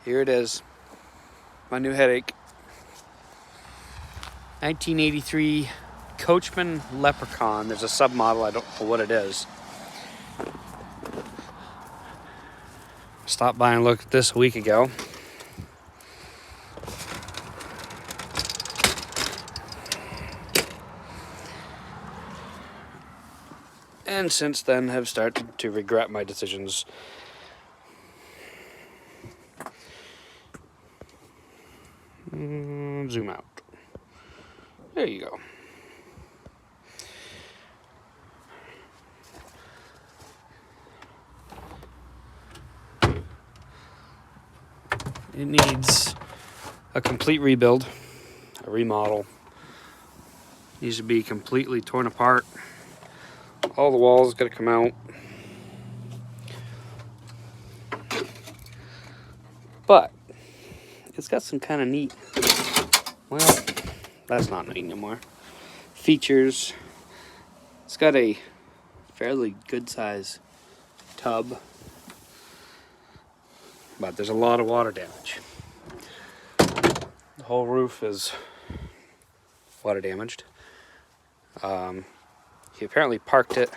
Here it is, my new headache. 1983 Coachman Leprechaun. There's a submodel, I don't know what it is. Stopped by and looked at this a week ago. And since then have started to regret my decisions. Zoom out. There you go. It needs a complete rebuild, a remodel. It needs to be completely torn apart. All the walls got to come out. But it's got some kind of neat, well, that's not neat anymore, features. It's got a fairly good size tub, but there's a lot of water damage. The whole roof is water damaged. He apparently parked it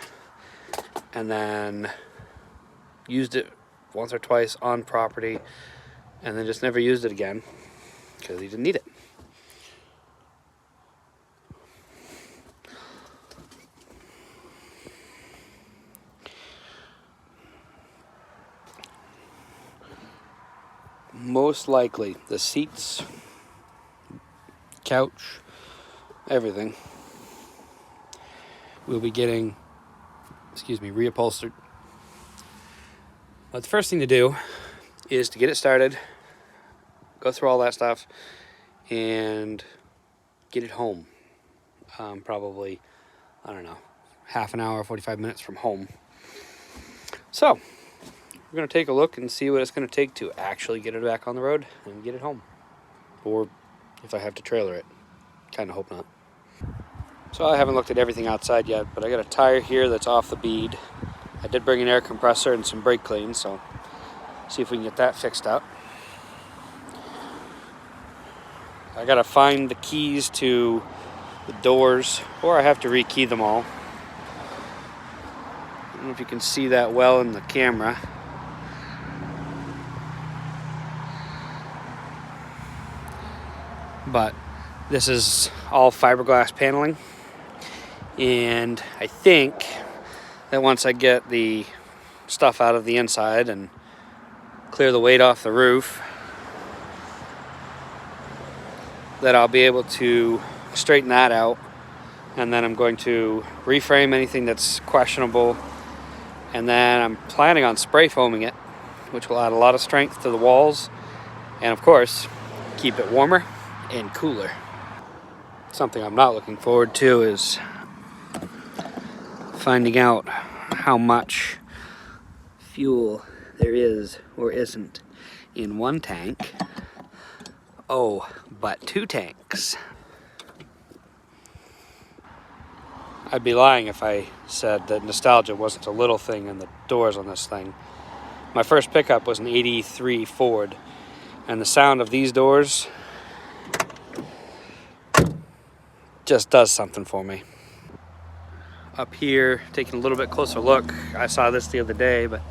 and then used it once or twice on property and then just never used it again because he didn't need it. Most likely the seats, couch, everything will be getting, reupholstered. But the first thing to do is to get it started, go through all that stuff, and get it home. Probably, I don't know, half an hour, 45 minutes from home. So, we're going to take a look and see what it's going to take to actually get it back on the road and get it home. Or if I have to trailer it. Kind of hope not. So I haven't looked at everything outside yet, but I got a tire here that's off the bead. I did bring an air compressor and some brake clean, so see if we can get that fixed up. I got to find the keys to the doors, or I have to rekey them all. I don't know if you can see that well in the camera. But this is all fiberglass paneling, and I think that once I get the stuff out of the inside and clear the weight off the roof, that I'll be able to straighten that out, and then I'm going to reframe anything that's questionable, and then I'm planning on spray foaming it, which will add a lot of strength to the walls and of course keep it warmer and cooler. Something I'm not looking forward to is finding out how much fuel there is or isn't in one tank. Oh, but 2 tanks. I'd be lying if I said that nostalgia wasn't a little thing in the doors on this thing. My first pickup was an 83 Ford, and the sound of these doors just does something for me. Up here, taking a little bit closer look, I saw this the other day, but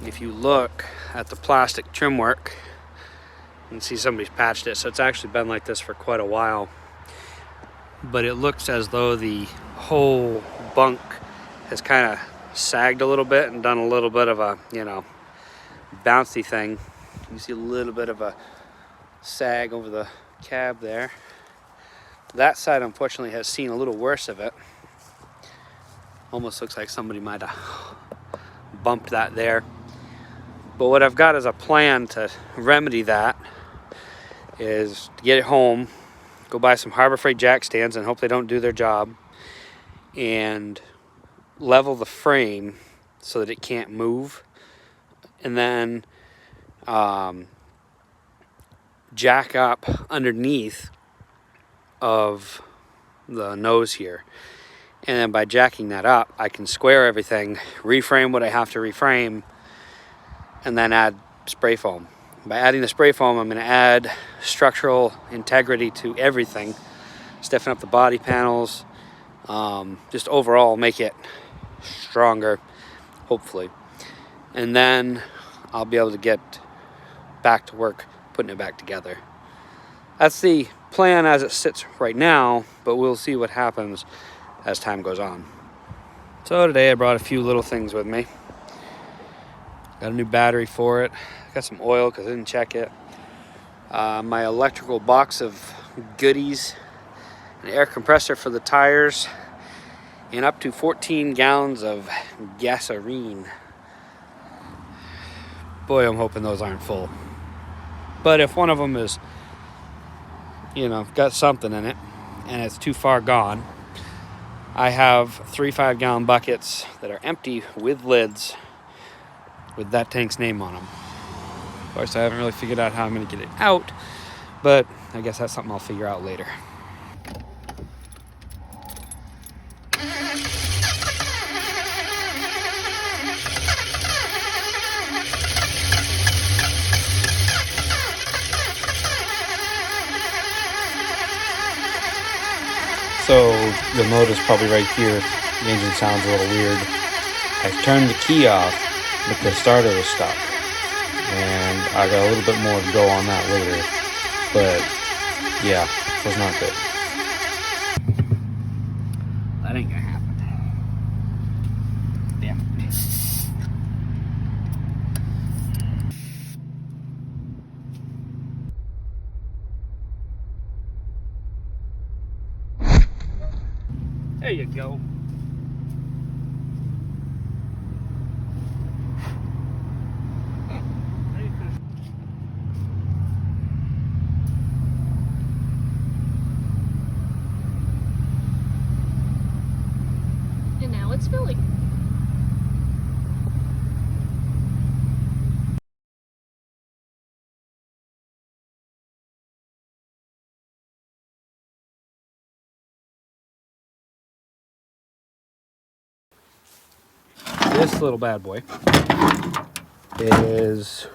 if you look at the plastic trim work, you can see somebody's patched it, so it's actually been like this for quite a while. But it looks as though the whole bunk has kind of sagged a little bit and done a little bit of a, bouncy thing. You see a little bit of a sag over the cab there. That side, unfortunately, has seen a little worse of it. Almost looks like somebody might have bumped that there. But what I've got as a plan to remedy that is to get it home, go buy some Harbor Freight jack stands and hope they don't do their job, and level the frame so that it can't move, and then jack up underneath of the nose here. And then by jacking that up, I can square everything, reframe what I have to reframe, and then add spray foam. by adding the spray foam, I'm going to add structural integrity to everything, stiffen up the body panels, just overall make it stronger, hopefully. And then I'll be able to get back to work putting it back together. That's the plan as it sits right now, but we'll see what happens as time goes on. So today I brought a few little things with me. Got a new battery for it. Got some oil because I didn't check it. My electrical box of goodies, an air compressor for the tires, and up to 14 gallons of gasoline. Boy, I'm hoping those aren't full. But if one of them is, got something in it and it's too far gone, I have 3 5-gallon buckets that are empty with lids with that tank's name on them. Of course, I haven't really figured out how I'm going to get it out, but I guess that's something I'll figure out later. So you'll notice probably right here, the engine sounds a little weird. I turned the key off, but the starter was stuck. And I got a little bit more to go on that later. But yeah, it was not good. That ain't gonna happen. Damn. There you go. And now it's filling. This little bad boy is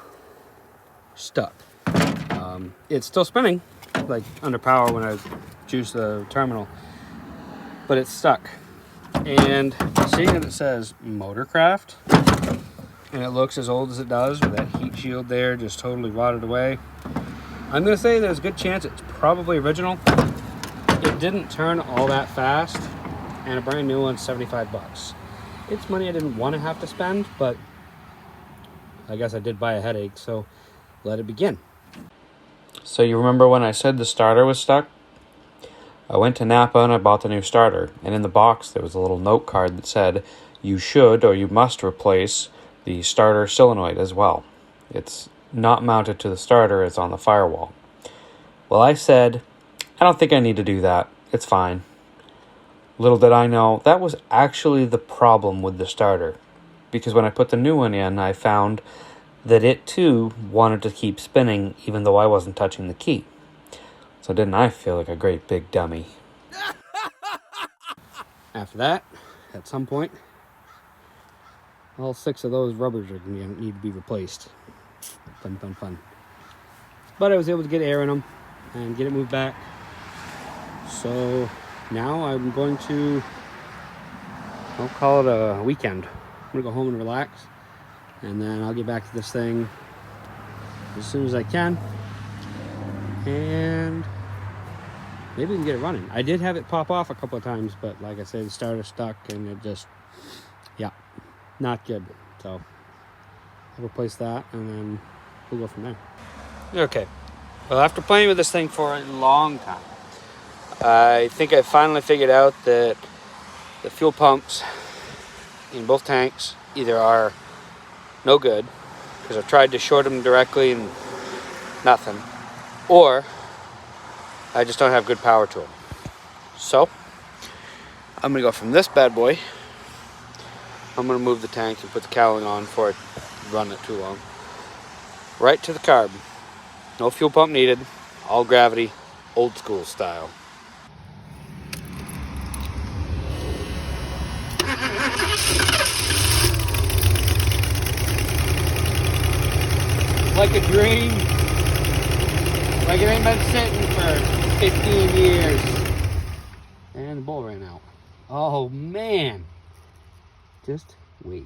stuck. It's still spinning, like under power when I juice the terminal, but it's stuck. And seeing that it says Motorcraft, and it looks as old as it does with that heat shield there just totally rotted away, I'm gonna say there's a good chance it's probably original. It didn't turn all that fast, and a brand new one's 75 bucks. It's money I didn't want to have to spend, but I guess I did buy a headache, so let it begin. So you remember when I said the starter was stuck? I went to Napa and I bought the new starter, and in the box there was a little note card that said you should or you must replace the starter solenoid as well. It's not mounted to the starter, it's on the firewall. Well, I said, I don't think I need to do that. It's fine. Little did I know, that was actually the problem with the starter. Because when I put the new one in, I found that it too wanted to keep spinning even though I wasn't touching the key. So didn't I feel like a great big dummy? After that, at some point, all 6 of those rubbers are going to need to be replaced. Fun, fun, fun. But I was able to get air in them and get it moved back. So now I'm going to, I'll call it a weekend. I'm going to go home and relax. And then I'll get back to this thing as soon as I can. And maybe we can get it running. I did have it pop off a couple of times, but like I said, the starter stuck and it just, yeah, not good. So I'll replace that and then we'll go from there. Okay. Well, after playing with this thing for a long time, I think I finally figured out that the fuel pumps in both tanks either are no good, because I've tried to short them directly and nothing, or I just don't have good power to them. So I'm gonna go from this bad boy, I'm gonna move the tank and put the cowling on before I run it too long, right to the carb. No fuel pump needed, all gravity, old school style. Like a dream. Like it ain't been sitting for 15 years. And the bowl ran out. Oh man. Just wait.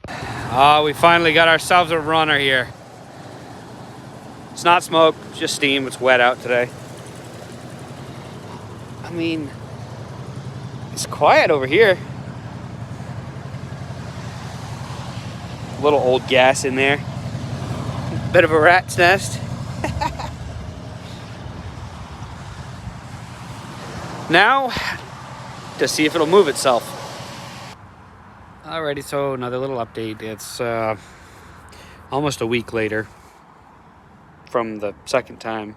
We finally got ourselves a runner here. It's not smoke, it's just steam. It's wet out today. I mean, it's quiet over here. A little old gas in there. Bit of a rat's nest. Now, to see if it'll move itself. Alrighty, so another little update. It's almost a week later from the second time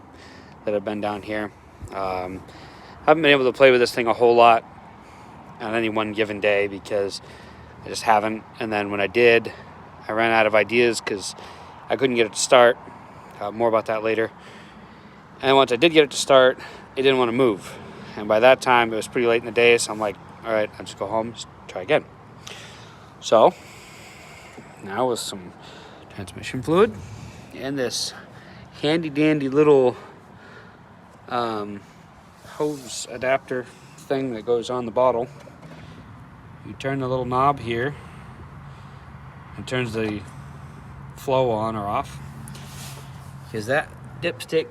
that I've been down here. Haven't been able to play with this thing a whole lot on any one given day because I just haven't. And then when I did, I ran out of ideas because I couldn't get it to start. More about that later. And once I did get it to start, it didn't want to move. And by that time, it was pretty late in the day, so I'm like, all right, I'll just go home, just try again. So, now with some transmission fluid and this handy-dandy little hose adapter thing that goes on the bottle, you turn the little knob here, it turns the flow on or off, because that dipstick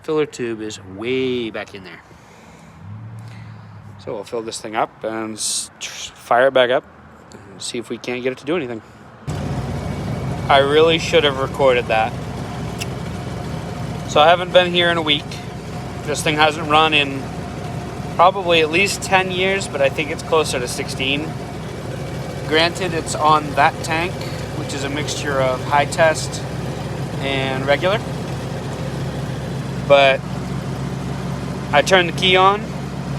filler tube is way back in there. So we'll fill this thing up and fire it back up and see if we can't get it to do anything. I really should have recorded that. So I haven't been here in a week. This thing hasn't run in probably at least 10 years, but I think it's closer to 16. Granted, it's on that tank, which is a mixture of high test and regular. But I turned the key on.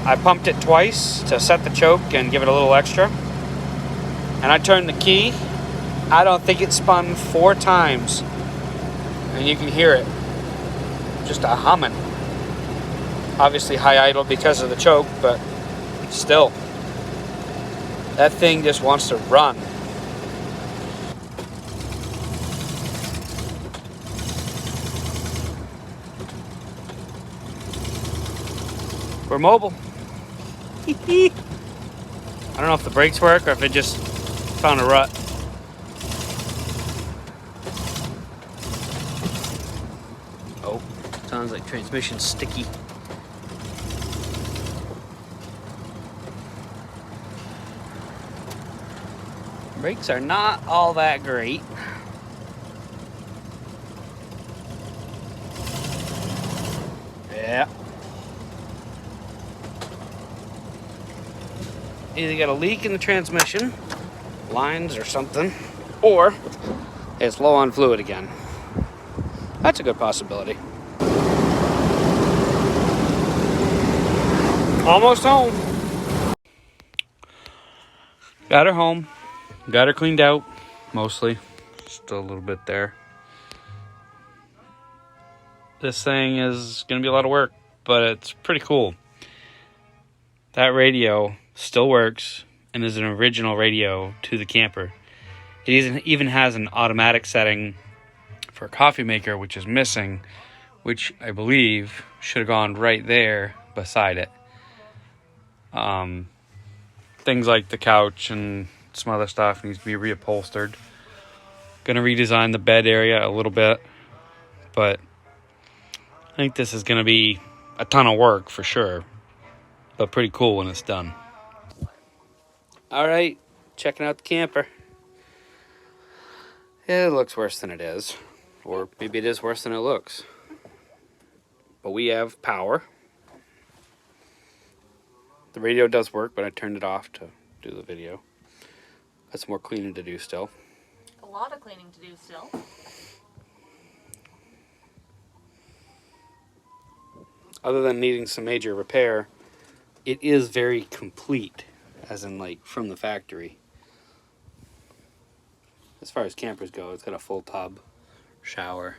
I pumped it twice to set the choke and give it a little extra. And I turned the key. I don't think it spun 4 times. And you can hear it. Just a humming. Obviously high idle because of the choke, but still. That thing just wants to run. We're mobile. I don't know if the brakes work or if it just found a rut. Oh, sounds like transmission sticky. Brakes are not all that great. Yeah. Either got a leak in the transmission, lines or something, or it's low on fluid again. That's a good possibility. Almost home. Got her home. Got her cleaned out, mostly. Still a little bit there. This thing is going to be a lot of work, but it's pretty cool. That radio still works and is an original radio to the camper. It even has an automatic setting for a coffee maker, which is missing, which I believe should have gone right there beside it. Things like the couch and some other stuff needs to be reupholstered. Gonna redesign the bed area a little bit, but I think this is gonna be a ton of work for sure, but pretty cool when it's done. All right, checking out the camper. It looks worse than it is, or maybe it is worse than it looks. But we have power. The radio does work, but I turned it off to do the video. Got some more cleaning to do still. A lot of cleaning to do still. Other than needing some major repair, it is very complete, as in like from the factory. As far as campers go, it's got a full tub, shower.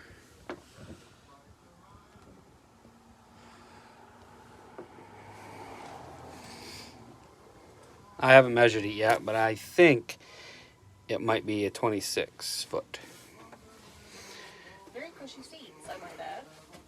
I haven't measured it yet, but I think it might be a 26 foot. squishy seats, I might add.